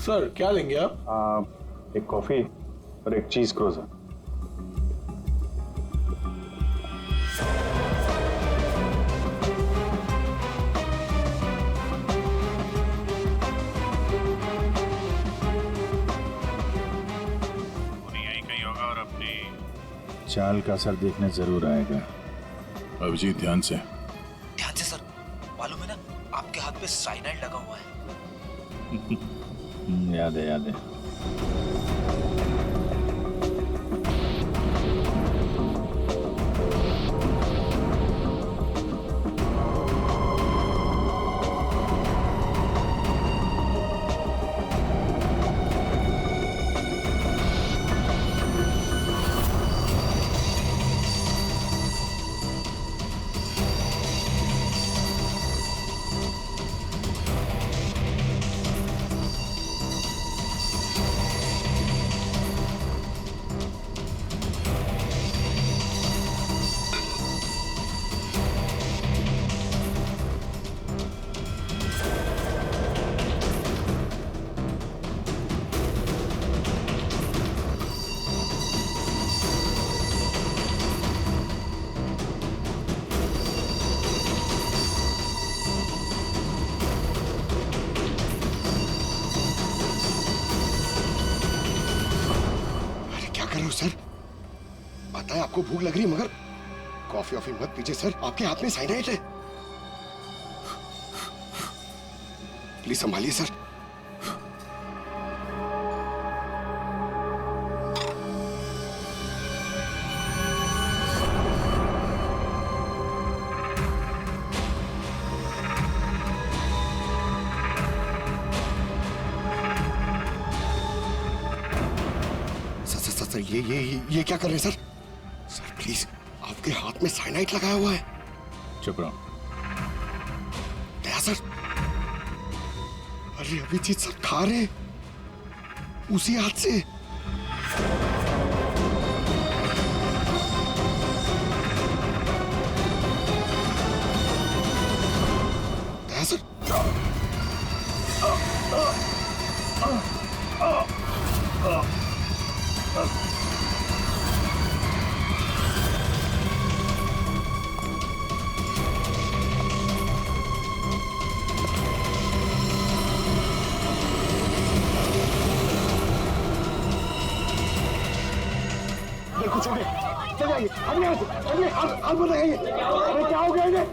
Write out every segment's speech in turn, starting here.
Sir क्या लेंगे आप? एक कॉफी और एक चीज क्रोजर। कहीं होगा और अपनी चाल का असर देखने जरूर आएगा। अभिजीत ध्यान से। ध्यान से सर, मालूम है ना आपके हाथ पे साइनाइड लगा हुआ है। याद है याद है। सर पता है आपको भूख लग रही है, मगर कॉफी ऑफी मत पीजिए सर, आपके हाथ में साइनाइड है। Please संभालिए sir. सर ये क्या कर रहे हैं सर? सर प्लीज, आपके हाथ में साइनाइड लगाया हुआ है। चुप रहो। दया सर, अरे अभिजीत सर खा रहे उसी हाथ से। दया सर, कुछ हो गया, चल जाइए, अभी हाथ मत लगाइए। अरे क्या हो गया इन्हें?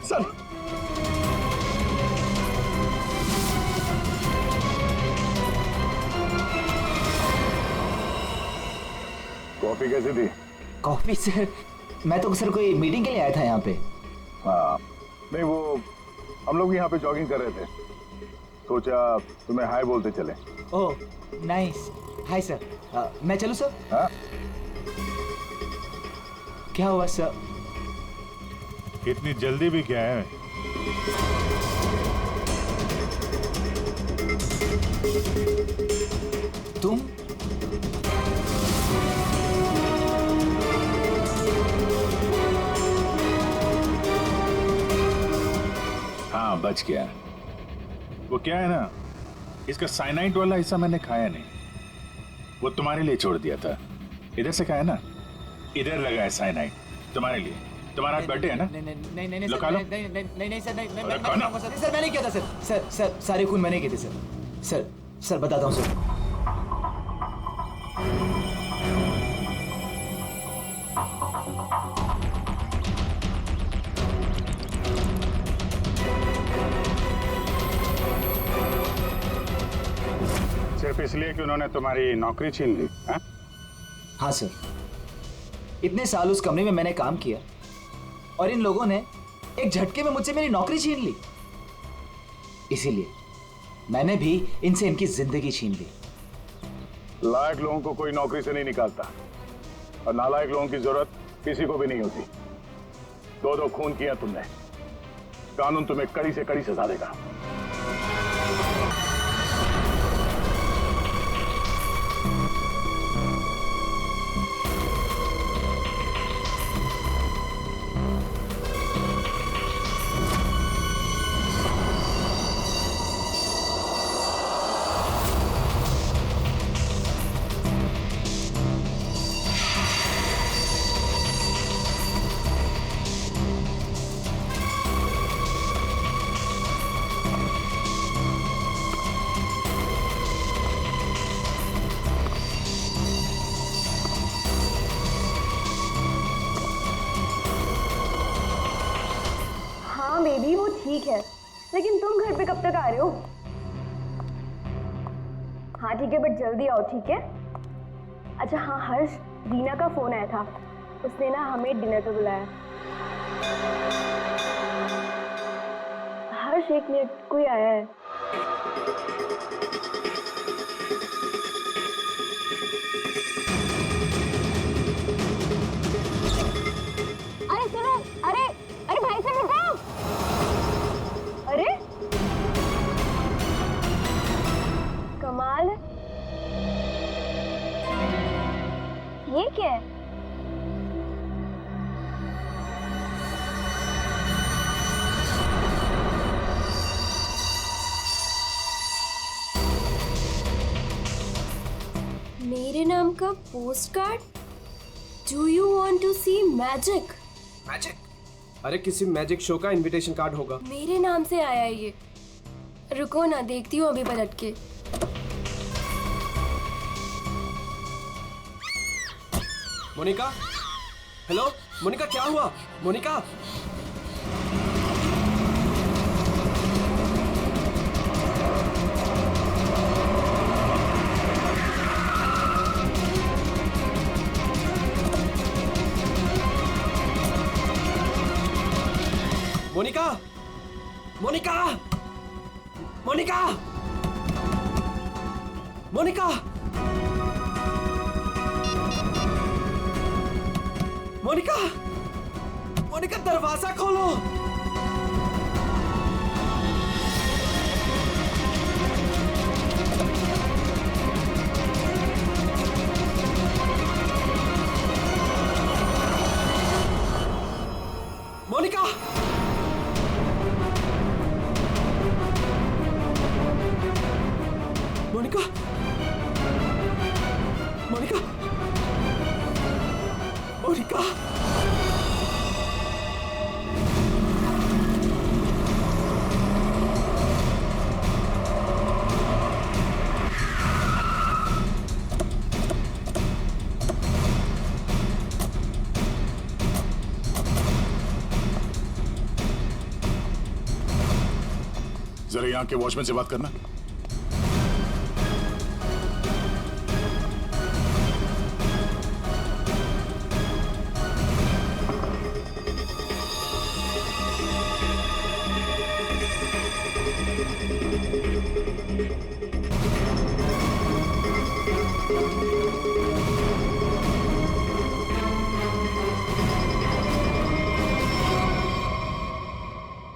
सर कॉफी कैसी थी? कॉफी सर, मैं तो सर कोई मीटिंग के लिए आया था यहाँ पे। हाँ नहीं, वो हम लोग यहाँ पे जॉगिंग कर रहे थे, सोचा तुम्हें हाय बोलते चले। Oh nice, hi sir. मैं चलूँ सर? हाँ क्या हुआ सर? इतनी जल्दी भी क्या है? तुम? हाँ बच गया। वो क्या है ना, इसका साइनाइड वाला हिस्सा मैंने खाया नहीं, वो तुम्हारे लिए छोड़ दिया था। इधर से खाया ना, इधर लगा है साइनाइड तुम्हारे लिए। तुम्हारा बर्थडे है ना? नहीं लो खा लो। नहीं सर, नहीं अरे खाना। सर मैंने किया था सर, सारे खून मैंने किए थे सर बताता हूँ सर। सिर्फ इसलिए कि उन्होंने तुम्हारी नौकरी छीन ली? हाँ सर, इतने साल उस कमरे में मैंने काम किया और इन लोगों ने एक झटके में मुझसे मेरी नौकरी छीन ली। इसीलिए मैंने भी इनसे इनकी जिंदगी छीन ली। लायक लोगों को कोई नौकरी से नहीं निकालता, और नालायक लोगों की जरूरत किसी को भी नहीं होती। दो खून किया तुमने, कानून तुम्हें कड़ी से कड़ी सजा देगा। ठीक है, लेकिन तुम घर पे कब तक आ रहे हो? हाँ ठीक है, बट जल्दी आओ, ठीक है? अच्छा हाँ हर्ष, दीना का फोन आया था, उसने ना हमें डिनर पे बुलाया। हर्ष एक मिनट, कोई आया है। अरे सुनो, अरे अरे भाई साहब रुको। अरे कमाल है, ये क्या है? मेरे नाम का postcard? Do you want to see magic? Magic? अरे किसी मैजिक शो का इनविटेशन कार्ड होगा। मेरे नाम से आया है ये। रुको ना, देखती हूँ अभी पलट के। मोनिका, हेलो मोनिका, क्या हुआ? मोनिका, मोनिका, मोनिका, मोनिका, मोनिका, मोनिका, मोनिका, दरवाजा खोलो। मोनिका, मोनिका, मोनिका, मोनिका, जरा यहाँ के वॉचमैन से बात करना।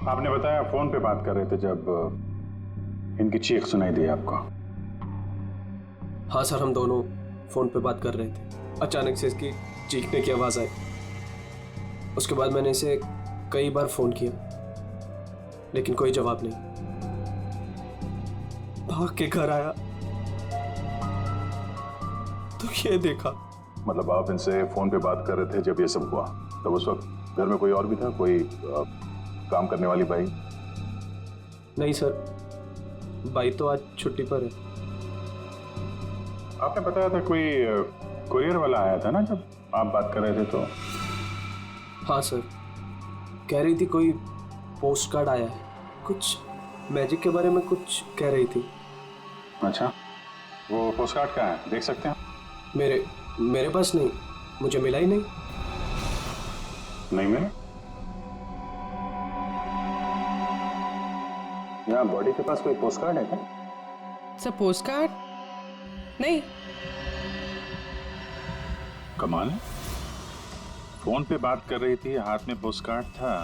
आपने बताया फोन पे बात कर रहे थे जब इनकी चीख सुनाई दी आपको। हाँ सर, हम दोनों फोन पे बात कर रहे थे। अचानक से इसकी चीखने की आवाज आई। उसके बाद मैंने इसे कई बार फोन किया, लेकिन कोई जवाब नहीं। भाग के घर आया तो ये देखा। मतलब आप इनसे फोन पे बात कर रहे थे जब ये सब हुआ, तब उस वक्त घर में कोई और भी था? कोई काम करने वाली बाई? नहीं सर, बाई तो आज छुट्टी पर है। आपने बताया था कोई कुरियर वाला आया था ना जब आप बात कर रहे थे तो? हाँ सर, कह रही थी कोई पोस्ट कार्ड आया है, कुछ मैजिक के बारे में कुछ कह रही थी। अच्छा, वो पोस्ट कार्ड कहाँ है, देख सकते हैं? मेरे पास नहीं, मुझे मिला ही नहीं। नहीं मिला? यहाँ बॉडी के पास कोई पोस्ट कार्ड है क्या? सर पोस्ट कार्ड नहीं। कमाल है, फोन पे बात कर रही थी, हाथ में पोस्ट कार्ड था।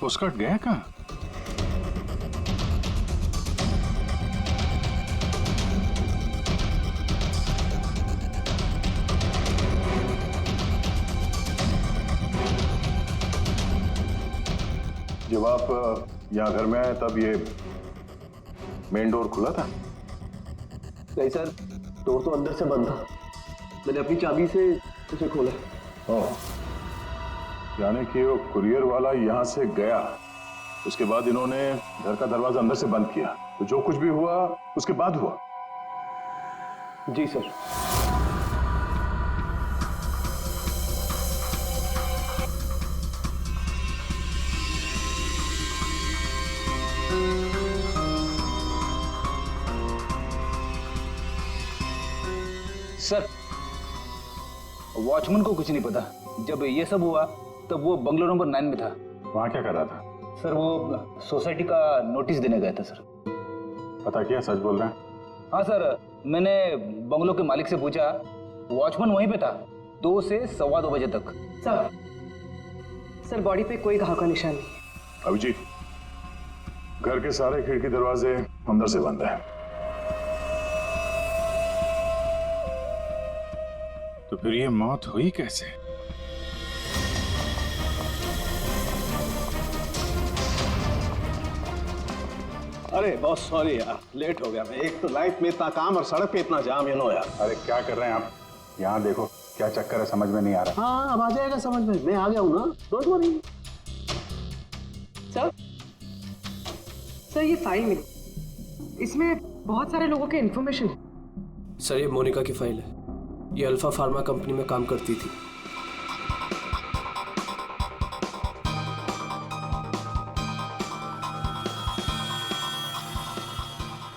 पोस्ट कार्ड गया कहाँ? जब आप यहाँ घर में आए तब ये मेन डोर खुला था? नहीं सर, डोर तो अंदर से बंद था। मैंने अपनी चाबी से उसे खोला। ओह, यानी कि वो कुरियर वाला यहाँ से गया, उसके बाद इन्होंने घर का दरवाजा अंदर से बंद किया, तो जो कुछ भी हुआ उसके बाद हुआ? जी सर। सर, वॉचमैन को कुछ नहीं पता। जब ये सब हुआ तब वो बंगलो नंबर 9 में था। वहां क्या कर रहा था? सर वो सोसाइटी का नोटिस देने गया था सर। पता किया, सच बोल रहे हैं? हाँ सर, मैंने बंगलो के मालिक से पूछा, वॉचमैन वहीं पे था 2 से सवा 2 बजे तक। सर बॉडी पे कोई घाव का निशान नहीं है। अभिजीत, घर के सारे खिड़की दरवाजे अंदर से बंद है। तो फिर ये मौत हुई कैसे? अरे बहुत सॉरी यार, लेट हो गया मैं। एक तो लाइफ में इतना काम और सड़क पे इतना जाम, यू नो यार। अरे क्या कर रहे हैं आप? यहाँ देखो क्या चक्कर है, समझ में नहीं आ रहा। हाँ, अब आ जाएगा समझ में, मैं आ गया हूँ ना, डोंट वरी। सर ये फाइल मिली, इसमें बहुत सारे लोगों के इन्फॉर्मेशन है। सर ये मोनिका की फाइल है। ये अल्फा फार्मा कंपनी में काम करती थी।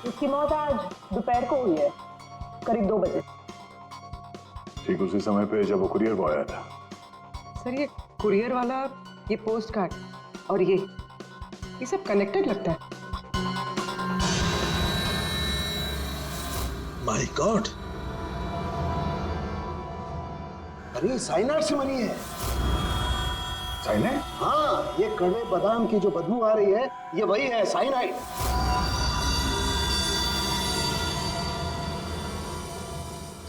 उसकी मौत आज दोपहर को हुई है, करीब 2 बजे। ठीक उसी समय पे जब वो कुरियर बॉय आया था। सर ये कुरियर वाला, ये पोस्ट कार्ड और ये सब कनेक्टेड लगता है। माय गॉड, अरे साइनाइड से मरी है। साइनाइड? हाँ, ये कड़वे बादाम की जो बदबू आ रही है, ये वही है, साइनाइड।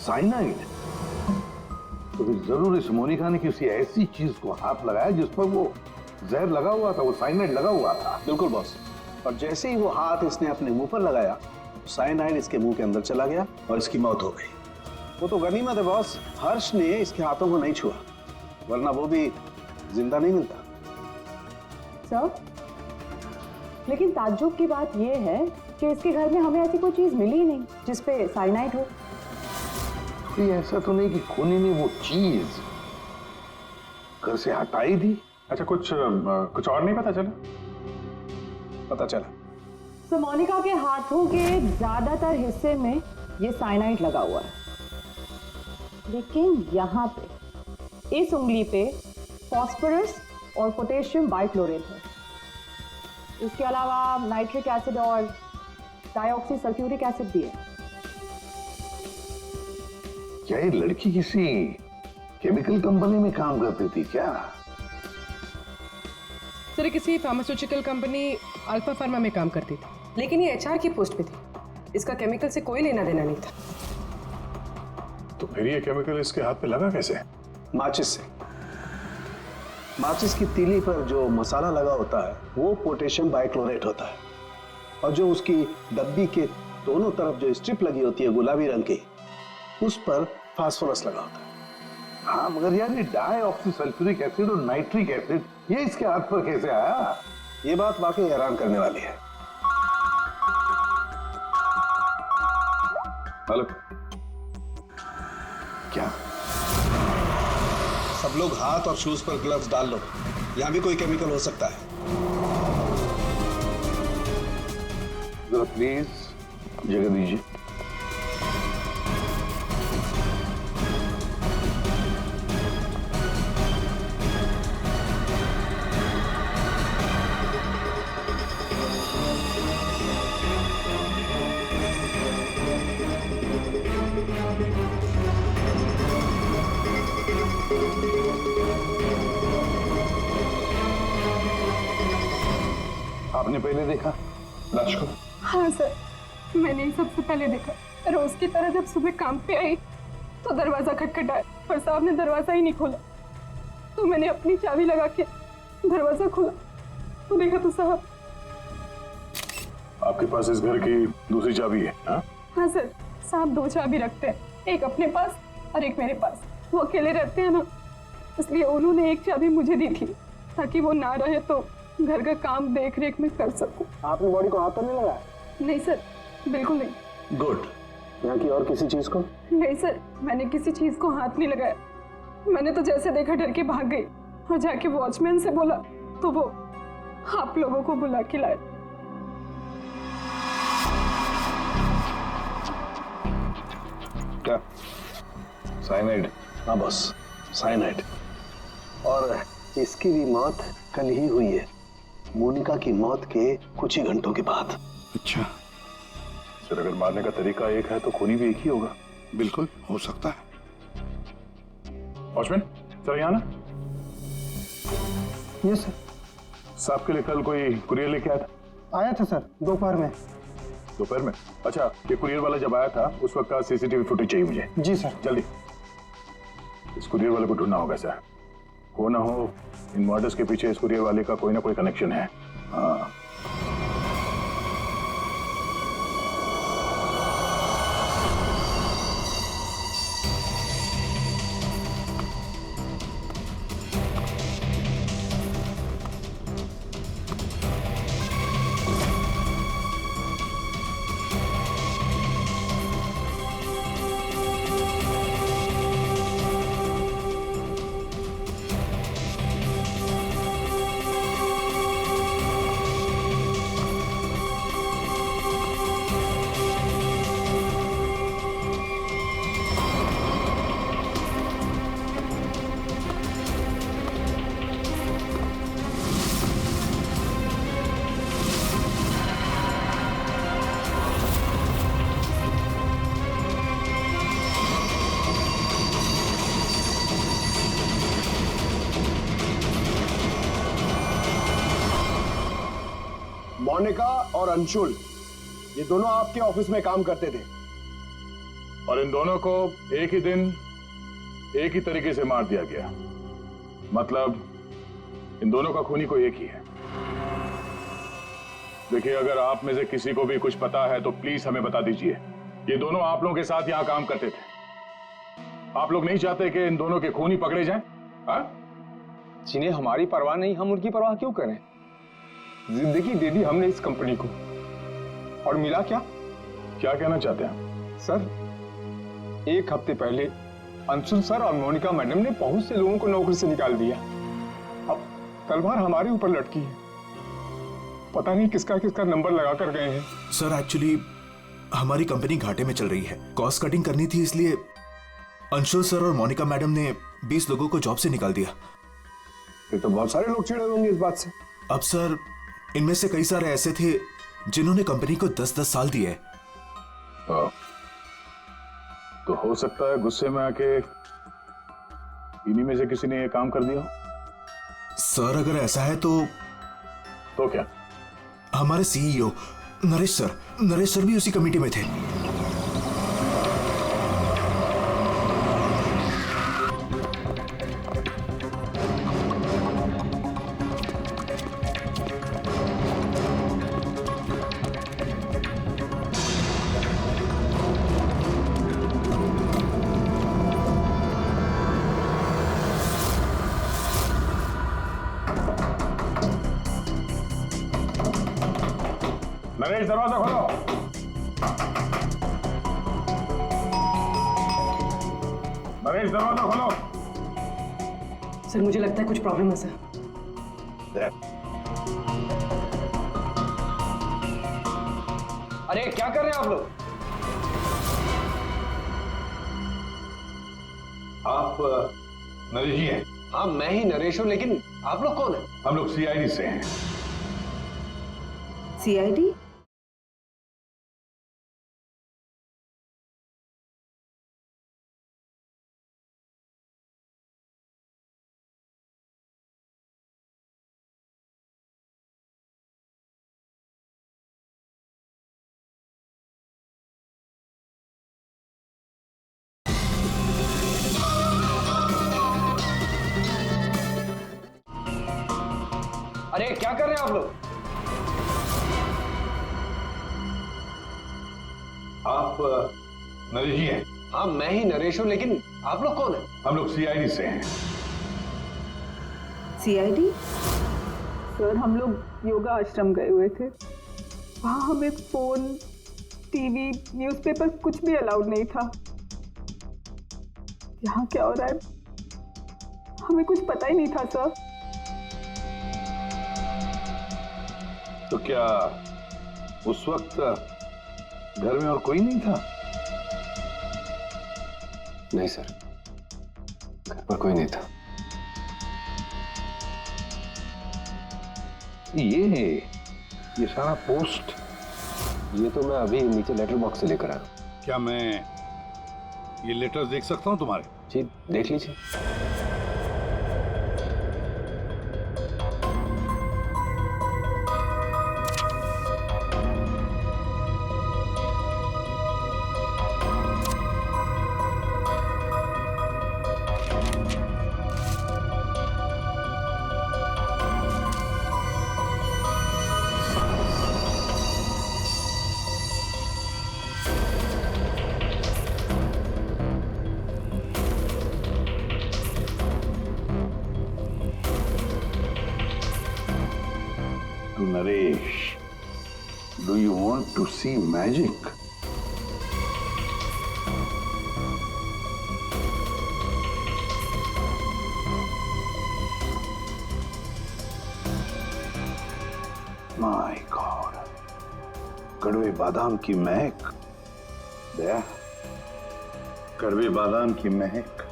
साइनाइड? तो फिर जरूर इस मोनिका ने किसी ऐसी चीज को हाथ लगाया जिस पर वो जहर लगा हुआ था, वो साइनाइड लगा हुआ था। बिल्कुल बॉस। और जैसे ही वो हाथ इसने अपने मुंह पर लगाया, साइनाइड इसके मुंह के अंदर चला गया और इसकी मौत हो गई। वो तो गनीमत है बॉस, हर्ष ने इसके हाथों को नहीं छुआ, वरना वो भी जिंदा नहीं मिलता। सर, लेकिन ताज्जुब की बात यह है कि इसके घर में हमें ऐसी कोई चीज मिली ही नहीं जिसपे साइनाइड हो। ये ऐसा तो नहीं कि खूनी ने वो चीज घर से हटाई थी? अच्छा, कुछ और नहीं पता चला? पता चला, तो मोनिका के हाथों के ज्यादातर हिस्से में ये साइनाइड लगा हुआ है, लेकिन यहाँ पे इस उंगली पे फास्फोरस और पोटेशियम बाइक्लोरेट है। इसके अलावा नाइट्रिक एसिड और डाइऑक्सी सल्फ्यूरिक एसिड भी है। क्या ये लड़की किसी केमिकल कंपनी में काम करती थी क्या? सर किसी फार्मास्यूटिकल कंपनी अल्फा फार्मा में काम करती थी, लेकिन ये एचआर की पोस्ट पे थी। इसका केमिकल से कोई लेना देना नहीं था। तो फिर ये केमिकल इसके हाथ पे लगा कैसे? माचिस से। माचिस की तीली पर जो मसाला लगा होता है वो पोटेशियम बाइक्लोरेट होता है, और जो उसकी डब्बी के दोनों तरफ जो स्ट्रिप लगी होती है गुलाबी रंग की, उस पर फास्फोरस लगा होता है। हाँ, मगर यार ये डाइऑक्सी सल्फ्यूरिक एसिड और नाइट्रिक एसिड ये इसके हाथ पर कैसे आया? ये बात वाकई हैरान करने वाली है। हेलो, क्या? सब लोग हाथ और शूज पर ग्लव्स डाल लो, यहां भी कोई केमिकल हो सकता है। जरा प्लीज जगह दीजिए। आपने पहले देखा लाश को? हाँ सर, मैंने ही सबसे पहले देखा। रोज की तरह जब सुबह काम पे आई तो दरवाजा खटखटाया, पर साहब ने दरवाजा ही नहीं खोला। तो मैंने अपनी चाबी लगा के दरवाजा खोला तो देखा तो साहब। आपके पास इस घर की दूसरी चाबी है? हाँ सर, साहब 2 चाबी रखते हैं, एक अपने पास और एक मेरे पास। वो अकेले रहते हैं ना, इसलिए उन्होंने एक चाबी मुझे दी थी ताकि वो ना रहे तो घर का काम देख रेख में कर सकूं। आपने बॉडी को हाथ तो नहीं लगाया? नहीं सर, बिल्कुल नहीं। गुड। यहाँ की और किसी चीज को? नहीं सर, मैंने किसी चीज को हाथ नहीं लगाया। मैंने तो जैसे देखा डर के भाग गई और जाके वॉचमैन से बोला तो वो आप लोगों को बुला के लाए। क्या साइनाइड? हाँ बॉस, साइनाइड। और इसकी भी मौत कल ही हुई है, मोनिका की मौत के कुछ ही घंटों के बाद। अच्छा, सर अगर मारने का तरीका एक है तो खूनी भी एक ही होगा। बिल्कुल हो सकता है। वॉचमैन, सर यहाँ ना। Yes sir. साहब के लिए कल कोई कुरियर लेके आया था? आया था सर, दोपहर में। दोपहर में? अच्छा, ये कुरियर वाला जब आया था उस वक्त का सीसीटीवी फुटेज चाहिए मुझे। जी सर। जल्दी। इस कुरियर वाले को ढूंढना होगा सर। हो ना हो इन मर्डर्स के पीछे इस कुरियर वाले का कोई ना कोई कनेक्शन है। हाँ। मोनिका और अंशुल, ये दोनों आपके ऑफिस में काम करते थे और इन दोनों को एक ही दिन एक ही तरीके से मार दिया गया। मतलब इन दोनों का खूनी कोई एक ही है। देखिए, अगर आप में से किसी को भी कुछ पता है तो प्लीज हमें बता दीजिए। ये दोनों आप लोगों के साथ यहां काम करते थे। आप लोग नहीं चाहते कि इन दोनों के खूनी पकड़े जाएं? जिन्हें हमारी परवाह नहीं, हम उनकी परवाह क्यों करें? जिंदगी दे दी हमने इस कंपनी को, और मिला क्या? क्या कहना चाहते हैं सर, एक हफ्ते पहले अंशुल सर और मोनिका मैडम ने बहुत से लोगों को नौकरी से निकाल दिया। अब तलवार हमारे ऊपर लटकी है। पता नहीं किसका किसका नंबर लगा कर गए हैं। सर एक्चुअली हमारी कंपनी घाटे में चल रही है, कॉस्ट कटिंग करनी थी, इसलिए अंशुल सर और मोनिका मैडम ने 20 लोगों को जॉब से निकाल दिया। फिर तो बहुत सारे लोग चिढ़े होंगे इस बात से। अब सर, इनमें से कई सारे ऐसे थे जिन्होंने कंपनी को 10-10 साल दिए। तो हो सकता है गुस्से में आके इन्हीं में से किसी ने ये काम कर दिया। सर अगर ऐसा है तो क्या? हमारे सीईओ नरेश सर भी उसी कमेटी में थे। नरेश, दरवाजा खोलो। नरेश, दरवाजा खोलो। सर मुझे लगता है कुछ प्रॉब्लम है सर। अरे क्या कर रहे हैं आप लोग? आप नरेश जी हैं? हाँ मैं ही नरेश हूं, लेकिन आप लोग कौन हैं? हम लोग सीआईडी से हैं। सीआईडी? अरे क्या कर रहे हैं आप लोग? आप नरेश जी हैं? हाँ मैं ही नरेश हूं, लेकिन आप लोग कौन हैं? हम लोग सीआईडी से हैं। सीआईडी? सर हम लोग योगा आश्रम गए हुए थे। वहाँ हमें फोन, टीवी, न्यूज़पेपर कुछ भी अलाउड नहीं था। यहाँ क्या हो रहा है हमें कुछ पता ही नहीं था सर। तो क्या उस वक्त घर में और कोई नहीं था? नहीं सर, घर पर कोई नहीं था। ये सारा पोस्ट, ये तो मैं अभी नीचे लेटर बॉक्स से लेकर आया। क्या मैं ये लेटर्स देख सकता हूँ तुम्हारे? जी देख लीजिए। To Naresh, do you want to see magic? My God, कड़वे बादाम की महक। दया, कड़वे बादाम की महक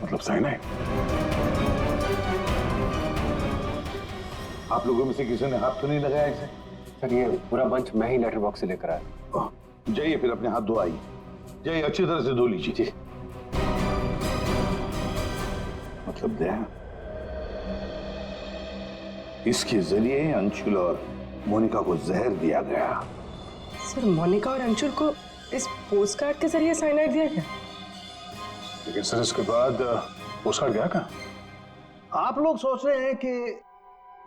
मतलब साइनाइड। आप लोगों में से किसी ने हाथ तो नहीं लगाया इसे? सर ये पूरा बंच मैं ही लेटर बॉक्स से लेकर आया। जाइए फिर अपने हाथ धोआइए, जाइए अच्छी तरह से धो लीजिए। मतलब दया, इसके जरिए अंशुल और मोनिका को जहर दिया गया। सर मोनिका और अंशुल को इस पोस्टकार्ड के जरिए साइनाइड दिया गया? लेकिन सर इसके बाद पोस्टकार्ड गया कहाँ? आप लोग सोच रहे हैं कि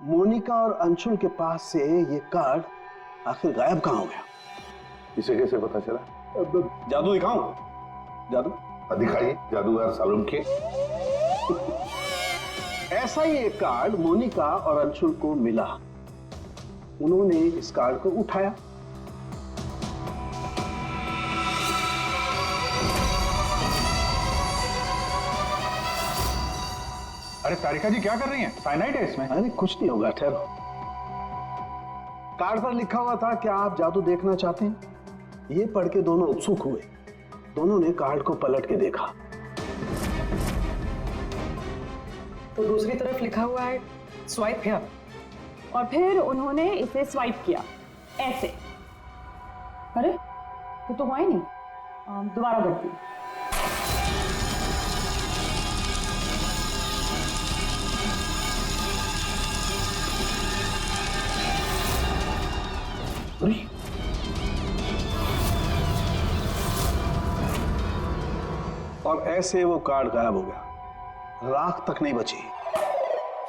मोनिका और अंशुल के पास से ये कार्ड आखिर गायब कहाँ हो गया? इसे कैसे पता चला? जादू दिखाऊं? जादू दिखाइए, जादूगर सालुम के। ऐसा ही एक कार्ड मोनिका और अंशुल को मिला। उन्होंने इस कार्ड को उठाया, अरे तारिका जी क्या कर रही हैं? साइनाइड है इसमें। अरे कुछ नहीं होगा, ठहरो। कार्ड पर लिखा हुआ था, क्या आप जादू देखना चाहते हैं? ये पढ़ के दोनों उत्सुक हुए। दोनों ने कार्ड को पलट के देखा तो दूसरी तरफ लिखा हुआ है स्वाइप हियर। और फिर उन्होंने इसे स्वाइप किया ऐसे। अरे ये तो हुआ ही नहीं। दोबारा करती हूँ। और ऐसे वो कार्ड गायब हो गया, राख तक नहीं बची।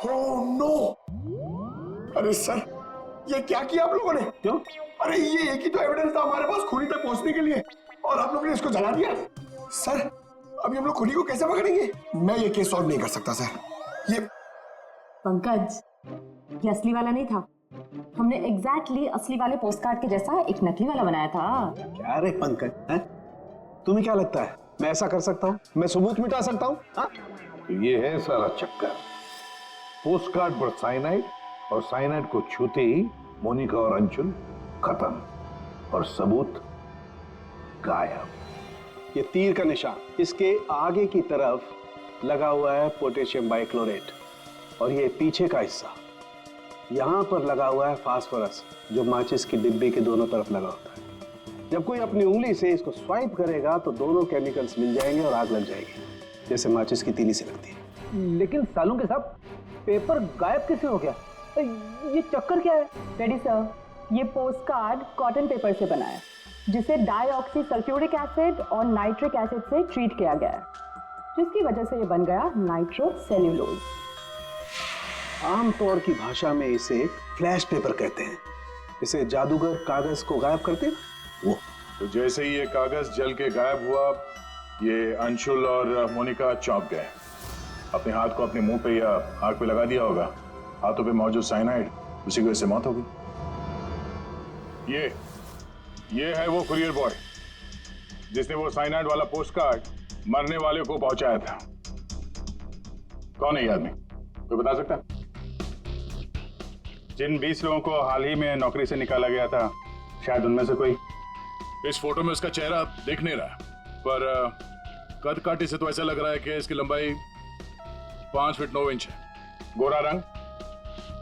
Oh no! अरे सर, ये क्या किया आप लोगों ने? क्यों? अरे ये एक ही तो एविडेंस था हमारे पास खूनी तक पहुंचने के लिए, और आप लोगों ने इसको जला दिया। सर, अभी हम लोग खूनी को कैसे पकड़ेंगे? मैं ये केस सॉल्व नहीं कर सकता सर। ये पंकज, ये असली वाला नहीं था। हमने एग्जैक्टली असली वाले पोस्टकार्ड के जैसा एक नकली वाला बनाया था। क्या रे पंकज, हैं? तुम्हें क्या लगता है मैं ऐसा कर सकता हूँ? मैं सबूत मिटा सकता हूँ? तो ये है सारा चक्कर। पोस्टकार्ड पर साइनाइड, और साइनाइड को छूते ही मोनिका और अंशुल खत्म, और सबूत गायब। ये तीर का निशान, इसके आगे की तरफ लगा हुआ है पोटेशियम बाइक्लोरेट, और ये पीछे का हिस्सा यहाँ पर लगा हुआ है फास्फोरस, जो माचिस की डिब्बे के दोनों तरफ लगा होता है। जब कोई अपनी उंगली से इसको स्वाइप करेगा तो दोनों केमिकल्स मिल जाएंगे और आग लग जाएगी, जैसे माचिस की तीली से लगती है। लेकिन सालों के साथ पेपर गायब कैसे हो गया? ये चक्कर क्या है? रेडी सर, ये पोस्टकार्ड कॉटन पेपर से बना है, जिसे डाईऑक्सी सल्फ्यूरिक एसिड और नाइट्रिक एसिड से ट्रीट किया गया है, जिसकी वजह से ये बन गया नाइट्रोसेल्यूलोज। आमतौर की भाषा में इसे फ्लैश पेपर कहते हैं। इसे जादूगर कागज को गायब करते हैं वो। तो जैसे ही ये कागज जल के गायब हुआ, ये अंशुल और मोनिका चौंक गए। अपने हाथ को अपने मुंह पे या आंख पे लगा दिया होगा। हाथों पे मौजूद साइनाइड, उसी की वजह से मौत हो गई। ये है वो कुरियर बॉय जिसने वो साइनाइड वाला पोस्टकार्ड मरने वाले को पहुंचाया था। कौन है ये आदमी? कोई बता सकता है? जिन 20 लोगों को हाल ही में नौकरी से निकाला गया था, शायद उनमें से कोई। इस फोटो में उसका चेहरा दिख नहीं रहा। पर कद काटी से तो ऐसा लग रहा है कि इसकी लंबाई 5 फीट 9 इंच है। गोरा रंग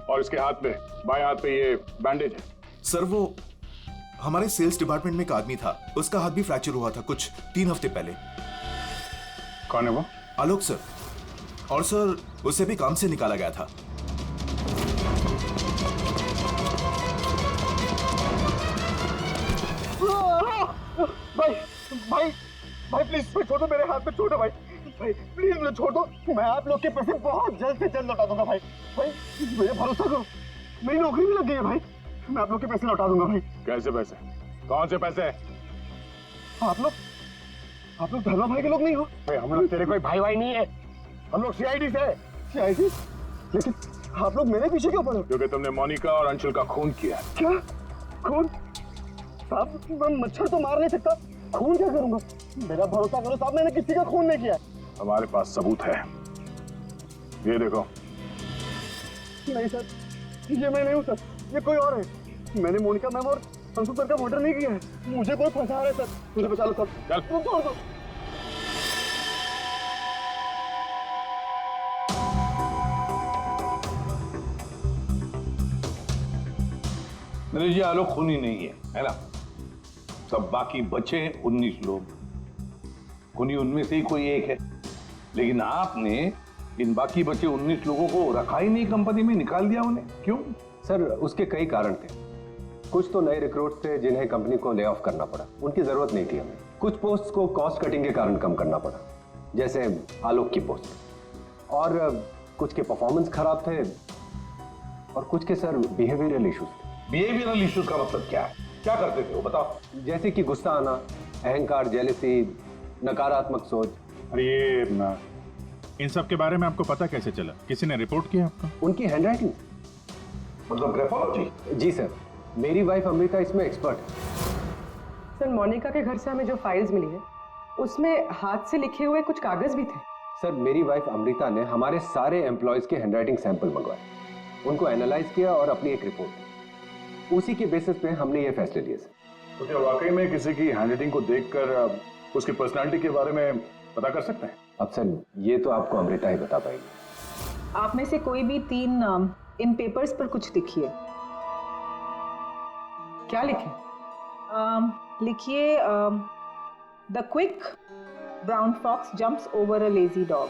और इसके हाथ पे, बाएं हाथ पे ये बैंडेज है। सर वो हमारे सेल्स डिपार्टमेंट में एक आदमी था, उसका हाथ भी फ्रैक्चर हुआ था कुछ 3 हफ्ते पहले। कौन है वो? आलोक सर। और सर उसे भी काम से निकाला गया था। भाई भाई भाई प्लीज छोड़ो, मेरे हाथ में छोड़ो भाई। भाई प्लीज मुझे छोड़ो, मैं आप लोग के पैसे बहुत जल्द से जल्द लौटा दूंगा भाई। भाई मुझे भरोसा करो, मेरी नौकरी भी लग गई है भाई, मैं आप लोग के पैसे लौटा दूंगा भाई। कैसे पैसे? कौन से पैसे? आप लोग धर्मा भाई के लोग नहीं हो? भाई हम लोग तेरे कोई भाई नहीं है, हम लोग सीआईडी से। सीआईडी? लेकिन आप लोग मेरे पीछे क्यों पड़े? क्योंकि तुमने मोनिका और अंशुल का खून किया। क्या खून? साहब मैं मच्छर तो मार नहीं सकता, खून क्या करूंगा? मेरा भरोसा करो साहब, मैंने किसी का खून नहीं किया। हमारे पास सबूत है, ये देखो। नहीं सर, ये मैं नहीं हूँ सर, ये कोई और है। मैंने मोनिका मैम और अंशु सर का मर्डर नहीं किया है, मुझे कोई फंसा रहा है सर, मुझे बचा लो सर। चल छोड़ दो। मेरे जी आलोक खूनी नहीं है ना? सब बाकी बचे 19 लोग, खूनी उनमें से ही कोई एक है। लेकिन आपने इन बाकी बचे 19 लोगों को रखा ही नहीं कंपनी में, निकाल दिया उन्हें, क्यों? सर उसके कई कारण थे। कुछ तो नए रिक्रूट थे जिन्हें कंपनी को ले ऑफ करना पड़ा, उनकी जरूरत नहीं थी हमें। कुछ पोस्ट को कॉस्ट कटिंग के कारण कम करना पड़ा, जैसे आलोक की पोस्ट। और कुछ के परफॉर्मेंस खराब थे और कुछ के सर बिहेवियरल इश्यूज थे। बिहेवियरल इश्यूज का मतलब क्या है? क्या करते थे वो बताओ? जैसे कि गुस्सा आना, अहंकार, जेलसी, नकारात्मक सोच। अरे ये इन सब के बारे में आपको पता कैसे चला? किसी ने रिपोर्ट किया आपको? उनकी हैंडराइटिंग। मतलब ग्राफोलॉजी? जी सर, मेरी वाइफ अमृता इसमें एक्सपर्ट है। सर मोनिका के घर से हमें जो फाइल्स मिली है उसमें हाथ से लिखे हुए कुछ कागज भी थे। सर मेरी वाइफ अमृता ने हमारे सारे एम्प्लॉयज के हैंडराइटिंग सैंपल मंगवाए, उनको एनालाइज किया और अपनी एक रिपोर्ट दी। उसी के बेसिस पे हमने ये फैसले लिए सर। तो क्या वाकई में किसी की हैंडराइटिंग को देखकर उसकी पर्सनालिटी के बारे में पता कर सकते हैं? अब सर ये तो आपको अमृता ही बता पाएगी। आप में से कोई भी 3 इन पेपर्स पर कुछ लिखिए। क्या लिखे? लिखिए the quick brown fox jumps over a lazy dog.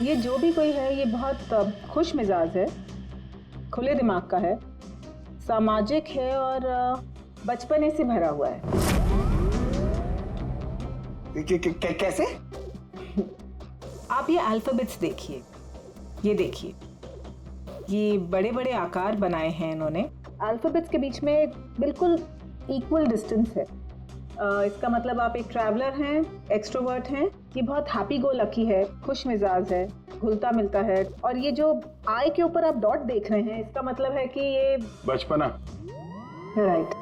ये जो भी कोई है ये बहुत खुश मिजाज है, खुले दिमाग का है, सामाजिक है और बचपने से भरा हुआ है। कैसे? आप ये अल्फाबेट्स देखिए, ये देखिए, ये बड़े बड़े आकार बनाए हैं इन्होंने। अल्फाबेट्स के बीच में बिल्कुल इक्वल डिस्टेंस है। इसका मतलब आप एक ट्रैवलर हैं, एक्सट्रोवर्ट हैं। ये बहुत हैप्पी गो लकी है, खुश मिजाज है, घुलता मिलता है। और ये जो आई के ऊपर आप डॉट देख रहे हैं इसका मतलब है कि ये बचपना। राइट।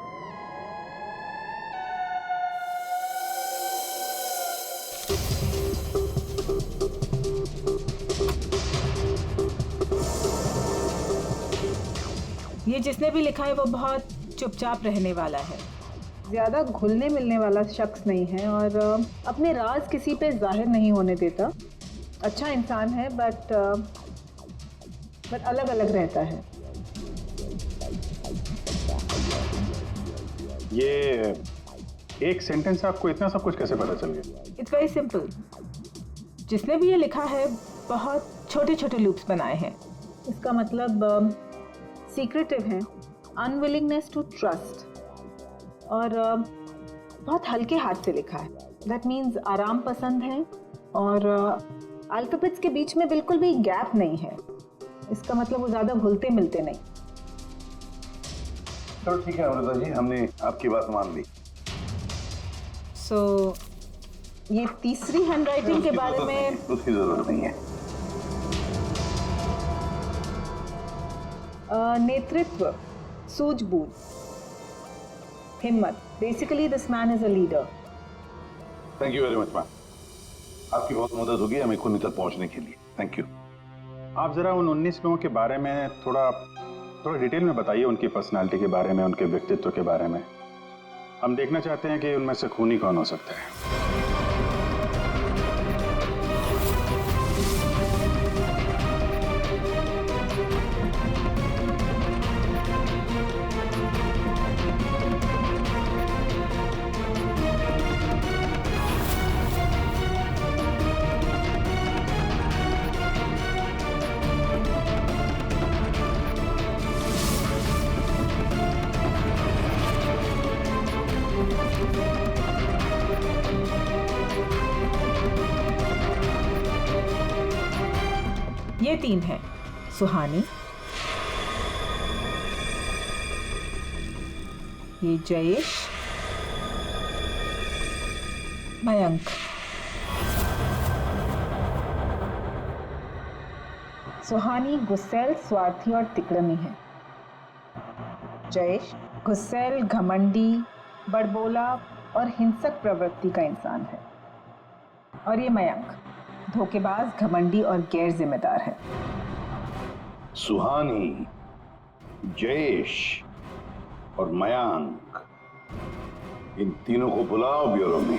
ये जिसने भी लिखा है वो बहुत चुपचाप रहने वाला है, ज़्यादा घुलने मिलने वाला शख्स नहीं है और अपने राज किसी पे जाहिर नहीं होने देता। अच्छा इंसान है बट अलग अलग रहता है। ये एक सेंटेंस से आपको इतना सब कुछ कैसे पता चल गया? It's very simple. जिसने भी ये लिखा है बहुत छोटे छोटे लूप्स बनाए हैं। इसका मतलब सीक्रेटिव है, अनविलिंगनेस टू ट्रस्ट, और बहुत हल्के हाथ से लिखा है। दैट मीन्स आराम पसंद है, और अल्फाबेट्स के बीच में बिल्कुल भी गैप नहीं है। इसका मतलब वो ज़्यादा घुलते मिलते नहीं। चलो ठीक है अमृता जी, हमने आपकी बात मान ली। सो ये तीसरी हैंडराइटिंग के बारे में उसकी जरूरत नहीं है। नेतृत्व, सूझबूझ, हिम्मत। Basically this man is a leader. Thank you very much ma'am, आपकी बहुत मदद होगी हमें खूनी तक पहुंचने के लिए। Thank you. आप जरा उन 19 लोगों के बारे में थोड़ा डिटेल में बताइए, उनकी पर्सनालिटी के बारे में, उनके व्यक्तित्व के बारे में। हम देखना चाहते हैं कि उनमें से खूनी कौन हो सकता है। ये 3 है, सुहानी, ये जयेश, मयंक। सुहानी गुस्सैल, स्वार्थी और तिकड़मी है। जयेश गुस्सैल, घमंडी, बड़बोला और हिंसक प्रवृत्ति का इंसान है। और ये मयंक धोखेबाज, घमंडी और गैर जिम्मेदार है। सुहानी, जयेश और मयांक, इन तीनों को बुलाओ ब्यूरो में।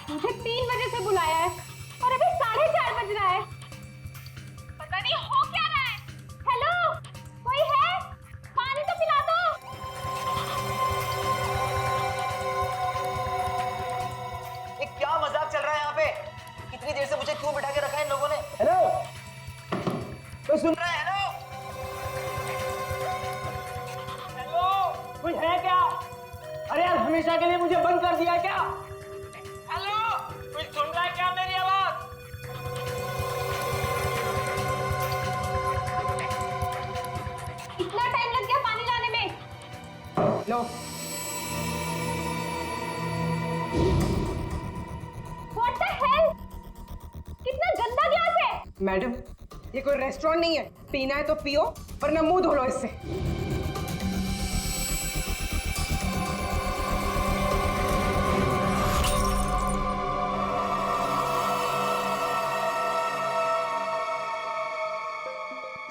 मुझे 3 बजे से बुलाया है और अभी 4:30 बज रहा है। पता नहीं हो क्या रहा है। हेलो, कोई है? पानी तो पिला दो। ये क्या मजाक चल रहा है यहाँ पे? कितनी देर से मुझे क्यों बिठा के रखा है इन लोगों ने? हेलो, कोई सुन रहा है? हेलो, कोई है क्या? अरे यार, हमेशा के लिए मुझे बंद कर दिया क्या? हेलो, कोई सुन रहा है क्या मेरी आवाज? इतना टाइम लग गया पानी लाने में। लो। What the hell? कितना गंदा ग्लास है। मैडम, ये कोई रेस्टोरेंट नहीं है। पीना है तो पियो, वरना मुंह धो लो इससे।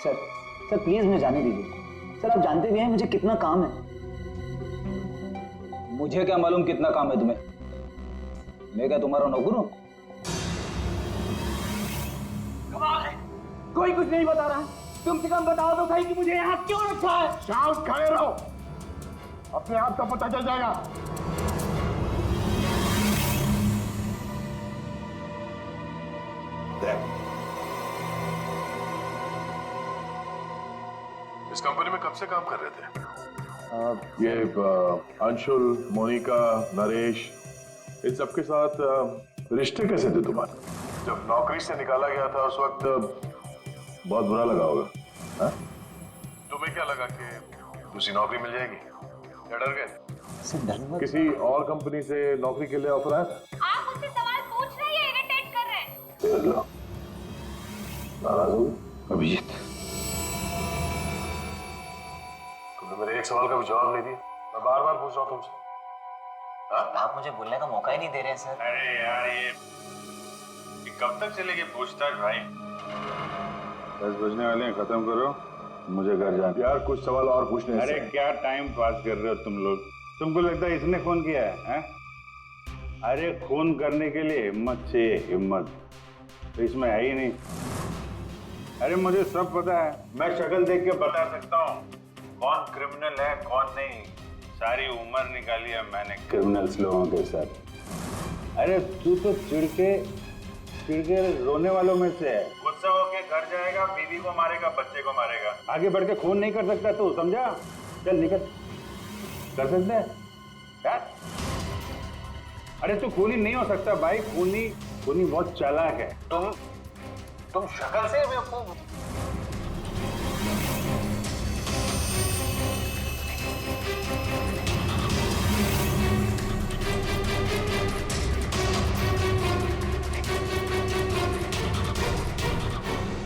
सर प्लीज मुझे जाने दीजिए। सर आप जानते भी हैं मुझे कितना काम है। मुझे क्या मालूम कितना काम है तुम्हें? मैं क्या तुम्हारा नौकर हूं? कमाल है, कोई कुछ नहीं बता रहा। तुम से कम बताओ तो सही कि मुझे यहाँ क्यों रखा है। शांत खड़े रहो, अपने आप का पता चल जाएगा। इस कंपनी में कब से काम कर रहे थे? ये अंशुल, मोनिका, नरेश, इन सबके साथ रिश्ते कैसे थे तुम्हारे? जब नौकरी से निकाला गया था उस वक्त बहुत बुरा लगा होगा, हाँ? तुम्हें क्या लगा कि दूसरी नौकरी मिल जाएगी? या डर गए? किसी और कंपनी से नौकरी के लिए ऑफर आया था? आप मुझसे सवाल पूछ रहे हैं, इरिटेट कर रहे हैं। नाराज हो अभिजीत? तुमने मेरे एक सवाल का भी जवाब नहीं दिया। मैं बार बार पूछ रहा हूँ तुमसे। आप मुझे बोलने का मौका ही नहीं दे रहे हैं सर। अरे यार, ये कब तक चलेगी पूछताछ भाई? 10 बजने वाले हैं, खत्म करो, मुझे घर जाना। यार कुछ सवाल और पूछने। अरे क्या टाइम पास कर रहे हो तुम लोग? तुमको लगता है इसने खून किया है? अरे खून करने के लिए हिम्मत चाहिए, हिम्मत तो इसमें है ही नहीं। अरे मुझे सब पता है, मैं शक्ल देख के बता सकता हूँ कौन क्रिमिनल है कौन नहीं, सारी उम्र निकाली है मैंने क्रिमिनल्स लोगों के साथ। अरे तू तो चिढ़ के रोने वालों में से है। गुस्सा होके घर जाएगा, बीवी को मारेगा, बच्चे को मारेगा, आगे बढ़ के खून नहीं कर सकता तू, समझा? चल निकल। कर सकता है यार? अरे तू खूनी नहीं हो सकता भाई, खूनी बहुत चालाक है। तुम शक्ल से बेवकूफ।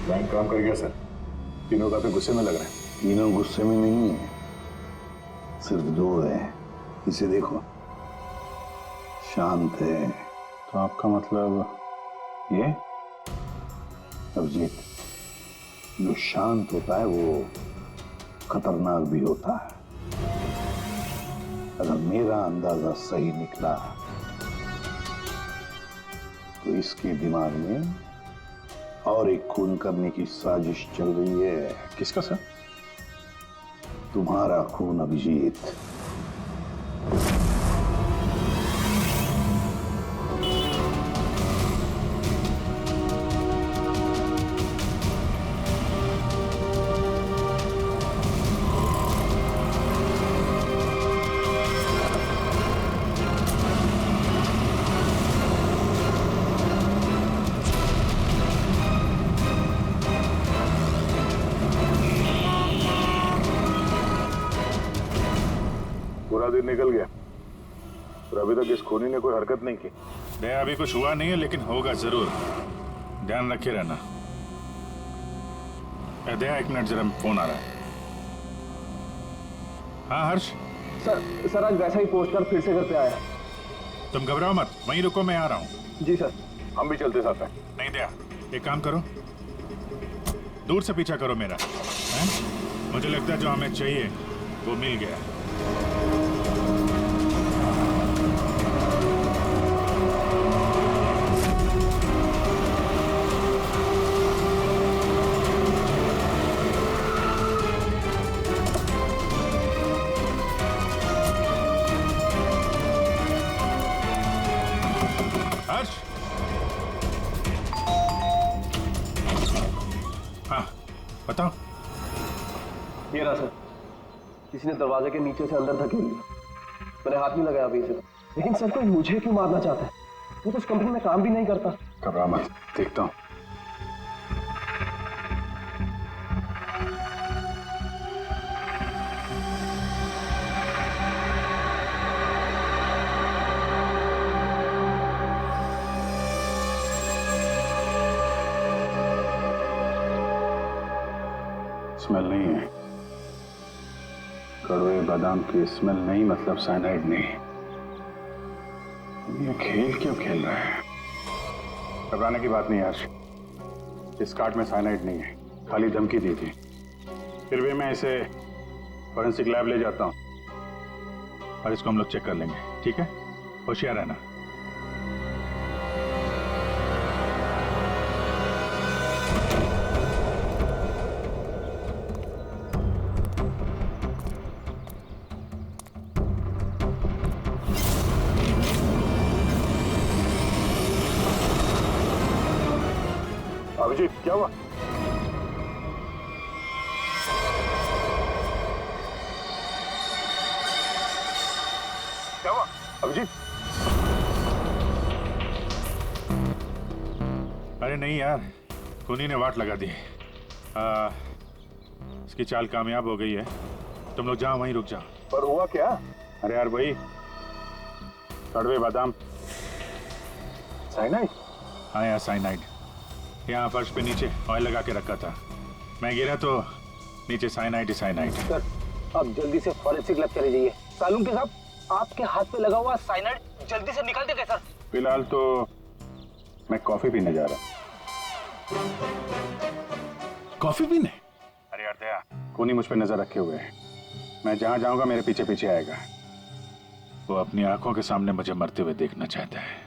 बैंक काम कर गया सर। तीनों काफी गुस्से में लग रहे हैं। तीनों गुस्से में नहीं है, सिर्फ दो है। इसे देखो, शांत है। तो आपका मतलब ये? अभिजीत, जो शांत होता है वो खतरनाक भी होता है। अगर मेरा अंदाजा सही निकला तो इसके दिमाग में और एक खून करने की साजिश चल रही है। किसका सर? तुम्हारा खून अभिजीत। पूरा दिन निकल गया और अभी तक इस खूनी ने कोई हरकत नहीं की। दया अभी कुछ हुआ नहीं है, लेकिन होगा जरूर, ध्यान रखे रहना। दया एक मिनट, जरा फोन आ रहा है। हाँ हर्ष। सर आज वैसा ही पोस्टकार्ड फिर से घर पे आया। तुम घबराओ मत, वहीं रुको, मैं आ रहा हूँ। जी सर। हम भी चलते साथ हैं। नहीं दया, एक काम करो, दूर से पीछा करो मेरा, है? मुझे लगता है जो हमें चाहिए वो मिल गया। हर्ष। हाँ बताओ। ये रहा सर, किसी ने दरवाजे के नीचे से अंदर धकेल लिया। मैंने हाथ नहीं लगाया अभी से, लेकिन सर कोई मुझे क्यों मारना चाहता है? वो तो उस कंपनी में काम भी नहीं करता। घबरा मत, देखता हूँ। स्मेल नहीं है, कड़वे बादाम की स्मेल नहीं, मतलब साइनाइड नहीं। ये खेल क्यों खेल रहा है? घबराने की बात नहीं है हर्ष, इस कार्ड में साइनाइड नहीं है, खाली धमकी दी थी। फिर भी मैं इसे फॉरेंसिक लैब ले जाता हूं और इसको हम लोग चेक कर लेंगे, ठीक है? होशियार रहना। अभिजीत क्या हुआ? क्या हुआ अभिजीत? अरे नहीं यार, खूनी ने वाट लगा दी। इसकी चाल कामयाब हो गई है। तुम लोग जाओ, वहीं रुक जाओ। पर हुआ क्या? अरे यार वही कड़वे बादाम। साइनाइड? हाँ यार साइनाइड। यहाँ फर्श पे नीचे ऑयल लगा के रखा था, मैं गिरा तो नीचे साइनाइड ही साइनाइड। सर आप जल्दी से फॉरेंसिक लैब चले जाइए। सालून के साहब, आपके हाथ पे लगा हुआ साइनाइड जल्दी से निकाल देंगे सर। फिलहाल तो मैं कॉफी पीने जा रहा। कॉफी पीने? अरे यार दया, खूनी मुझ पे नजर रखे हुए है। मैं जहां जाऊंगा मेरे पीछे पीछे आएगा। वो अपनी आंखों के सामने मुझे मरते हुए देखना चाहता है।